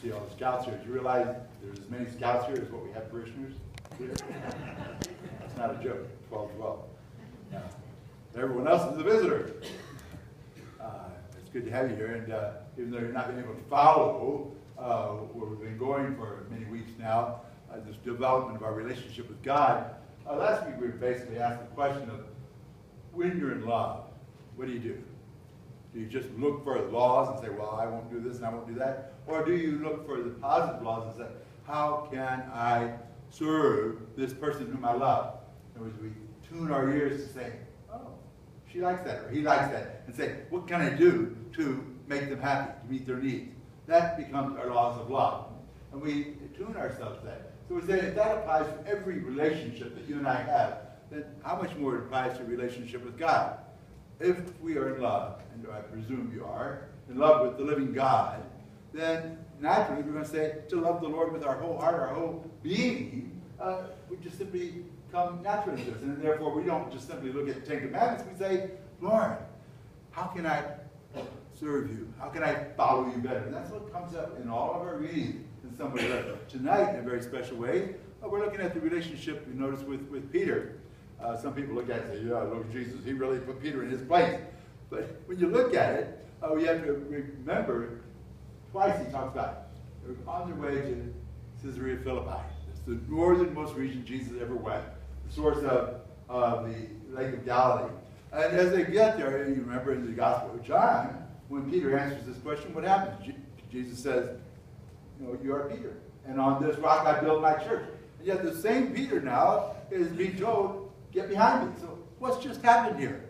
see all the scouts here. Do you realize there's as many scouts here as what we have parishioners here? That's not a joke. 12. Yeah. Everyone else is a visitor. It's good to have you here. And even though you're not being able to follow where we've been going for many weeks now, this development of our relationship with God, last week we basically asked the question of, when you're in love, what do you do? Do you just look for the laws and say, well, I won't do this and I won't do that? Or do you look for the positive laws and say, how can I serve this person whom I love? In other words, we tune our ears to say, oh, she likes that or he likes that, and say, what can I do to make them happy, to meet their needs? That becomes our laws of love. And we tune ourselves to that. So we say, if that applies to every relationship that you and I have, then how much more it applies to a relationship with God? If we are in love, and I presume you are, in love with the living God, then naturally we're going to say to love the Lord with our whole heart, our whole being, we just simply come naturally to us. And therefore we don't just simply look at the Ten Commandments, we say, Lord, how can I serve you? How can I follow you better? And that's what comes up in all of our readings in some way. Tonight, in a very special way, we're looking at the relationship we noticed with Peter. Some people look at it and say, yeah, look at Jesus. He really put Peter in his place. But when you look at it, we have to remember, twice he talks about it. They're on their way to Caesarea Philippi. It's the northernmost region Jesus ever went, the source of the Lake of Galilee. And as they get there, you remember in the Gospel of John, when Peter answers this question, what happens? Jesus says, you are Peter, and on this rock I build my church. And yet the same Peter now is being told, get behind me. So what's just happened here?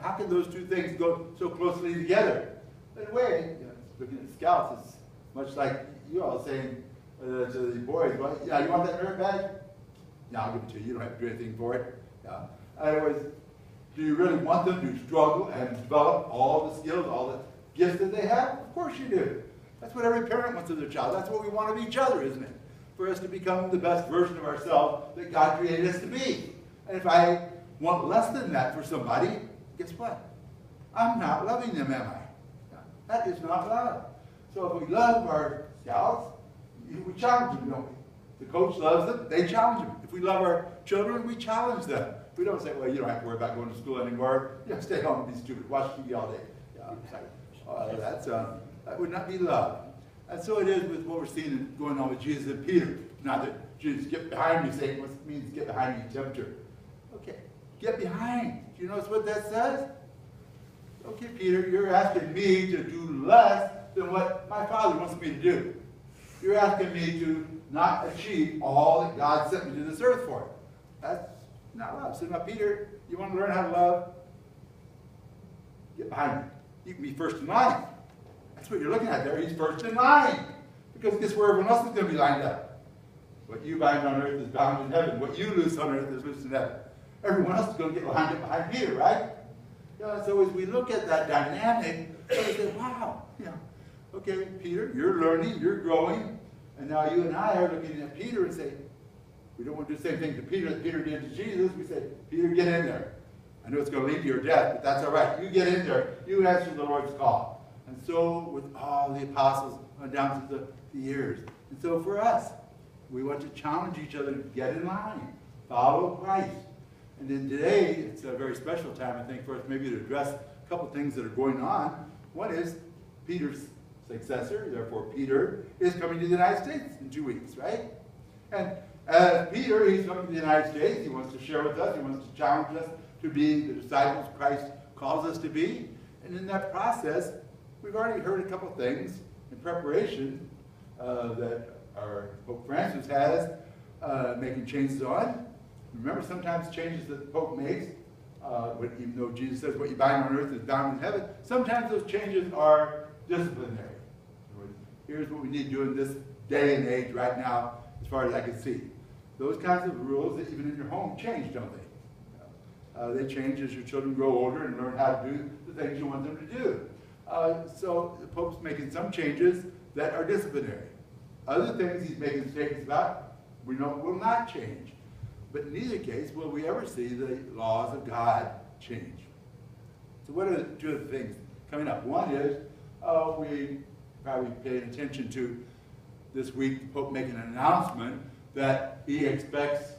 How can those two things go so closely together? In a way, looking at scouts, it's much like you all saying to the boys, well, you want that merit badge? Yeah, I'll give it to you. You don't have to do anything for it. In other words, do you really want them to struggle and develop all the skills, all the gifts that they have? Of course you do. That's what every parent wants of their child. That's what we want of each other, isn't it? For us to become the best version of ourselves that God created us to be. And if I want less than that for somebody, guess what? I'm not loving them, am I? That is not love. So if we love our scouts, we challenge them, don't we? The coach loves them, they challenge them. If we love our children, we challenge them. We don't say, well, you don't have to worry about going to school anymore. Stay home and be stupid. Watch TV all day. That would not be love. And so it is with what we're seeing going on with Jesus and Peter. Not that Jesus, get behind me, Satan. What means get behind me, tempter? Okay, get behind. Do you notice what that says? Okay, Peter, you're asking me to do less than what my Father wants me to do. You're asking me to not achieve all that God sent me to this earth for. That's not love. So now, Peter, you want to learn how to love? Get behind me. You can be first in line. That's what you're looking at there. He's first in line. Because guess where everyone else is going to be lined up? What you bind on earth is bound in heaven. What you loose on earth is loosed in heaven. Everyone else is going to get lined up behind Peter, right? So as we look at that dynamic, we say, wow, okay, Peter, you're learning, you're growing, and now you and I are looking at Peter and say, we don't want to do the same thing to Peter that Peter did to Jesus. We say, Peter, get in there. I know it's going to lead to your death, but that's all right. You get in there. You answer the Lord's call. And so with all the apostles on down to the years. And so for us, we want to challenge each other to get in line, follow Christ. And then today, it's a very special time, I think, for us maybe to address a couple things that are going on. One is Peter's successor, therefore Peter is coming to the United States in 2 weeks, right? And as Peter, he's coming to the United States. He wants to share with us. He wants to challenge us to be the disciples Christ calls us to be. And in that process, we've already heard a couple things in preparation that our Pope Francis has making changes on. Remember, sometimes changes that the Pope makes, even though Jesus says what you bind on earth is bound in heaven, sometimes those changes are disciplinary. Here's what we need to do in this day and age right now, as far as I can see. Those kinds of rules that even in your home change, don't they? They change as your children grow older and learn how to do the things you want them to do. So the Pope's making some changes that are disciplinary. Other things he's making statements about we know will not change. But in either case, will we ever see the laws of God change? So what are the two of the things coming up? One is we probably paying attention to this week the Pope making an announcement that he expects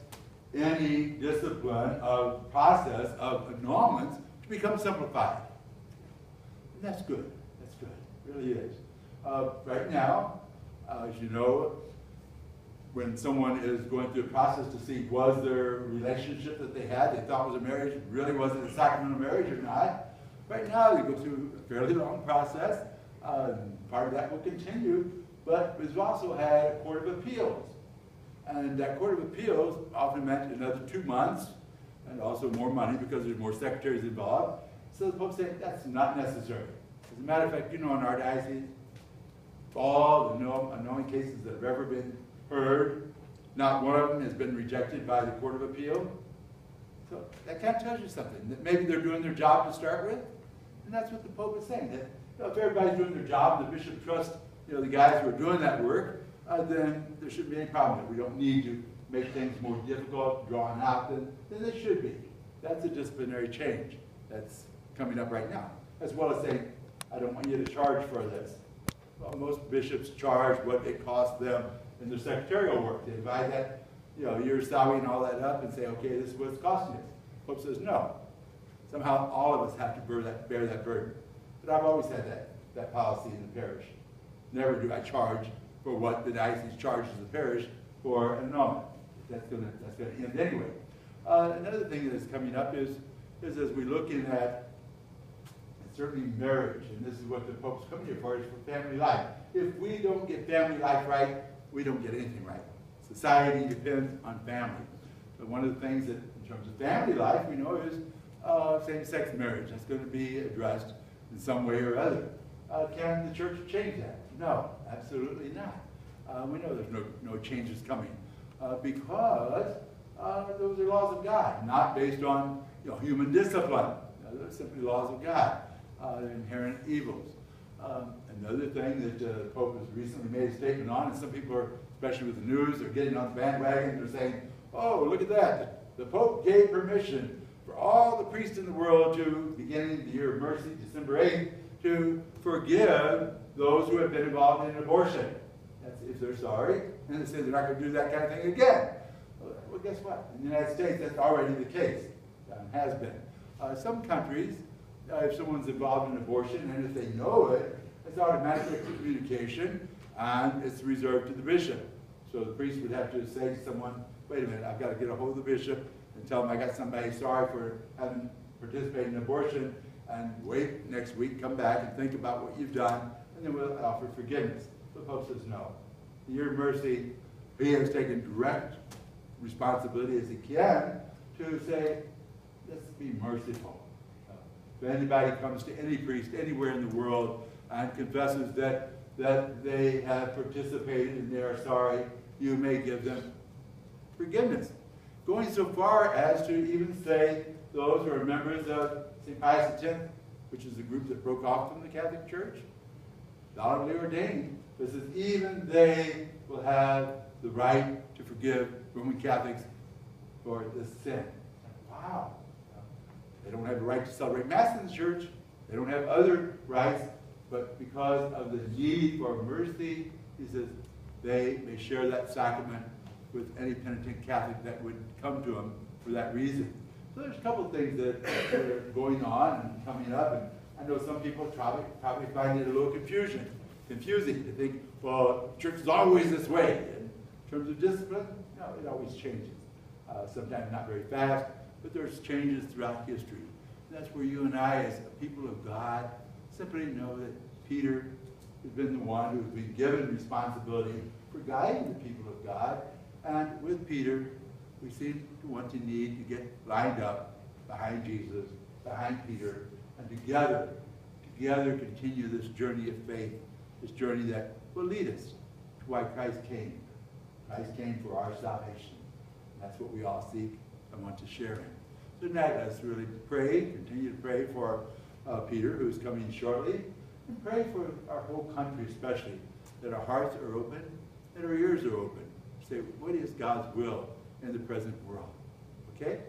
any discipline of process of annulments to become simplified. And that's good. That's good. It really is. Right now, as you know, when someone is going through a process to see was their relationship that they had, they thought was a marriage, really wasn't a sacramental marriage or not. Right now, they go through a fairly long process. Part of that will continue, but we've also had a court of appeals. And that court of appeals often meant another 2 months, and also more money because there's more secretaries involved. So the Pope said that's not necessary. As a matter of fact, you know, in our diocese, all the annulment cases that have ever been heard, not one of them has been rejected by the Court of Appeal. So that kind of tells you something, that maybe they're doing their job to start with. And that's what the Pope is saying, that if everybody's doing their job, the bishop trusts the guys who are doing that work, then there shouldn't be any problem. We don't need to make things more difficult, drawn out than they should be. That's a disciplinary change that's coming up right now. As well as saying, I don't want you to charge for this. Well, most bishops charge what it costs them in their secretarial work. They divide that, your salary and all that up and say, okay, this is what it's costing us. The Pope says, no. Somehow all of us have to bear that burden. But I've always had that policy in the parish. Never do I charge for what the diocese charges the parish for an annulment. That's going to end anyway. Another thing that is coming up is as we're looking at certainly marriage, and this is what the Pope's coming here for, is for family life. If we don't get family life right, we don't get anything right. Society depends on family. But one of the things that, in terms of family life, we know is same-sex marriage. That's going to be addressed in some way or other. Can the church change that? No, absolutely not. We know there's no changes coming because those are laws of God, not based on human discipline. They're simply laws of God, inherent evils. Another thing that the Pope has recently made a statement on, and some people are, especially with the news, they're getting on the bandwagon. They're saying, oh, look at that. The Pope gave permission for all the priests in the world to, beginning the year of mercy, December 8th, to forgive those who have been involved in abortion. That's if they're sorry. And they say they're not going to do that kind of thing again. Well, guess what? In the United States, that's already the case. Has been. Some countries, if someone's involved in abortion, and if they know it, it's automatically communication, and it's reserved to the bishop. So the priest would have to say to someone, wait a minute, I've got to get a hold of the bishop and tell him I got somebody sorry for having participated in abortion, and wait next week, come back and think about what you've done, and then we'll offer forgiveness. The Pope says no. In your mercy, he has taken direct responsibility as he can to say, let's be merciful. If anybody comes to any priest anywhere in the world and confesses that they have participated and they are sorry, you may give them forgiveness. Going so far as to even say those who are members of St. Pius X, which is the group that broke off from the Catholic Church, validly ordained, this is even they will have the right to forgive Roman Catholics for this sin. Wow. They don't have the right to celebrate Mass in the church. They don't have other rights, but because of the need for mercy, he says, they may share that sacrament with any penitent Catholic that would come to them for that reason. So there's a couple of things that are going on and coming up, and I know some people probably find it a little confusing. They think, well, church is always this way. In terms of discipline, no, it always changes. Sometimes not very fast, but there's changes throughout history. And that's where you and I, as a people of God, simply know that Peter has been the one who has been given responsibility for guiding the people of God. And with Peter, we seem to need to get lined up behind Jesus, behind Peter, and together continue this journey of faith, this journey that will lead us to why Christ came. Christ came for our salvation. And that's what we all seek and want to share in. So tonight, let's really pray, continue to pray for Peter, who's coming shortly, and pray for our whole country especially, that our hearts are open and our ears are open. Say, what is God's will in the present world? Okay?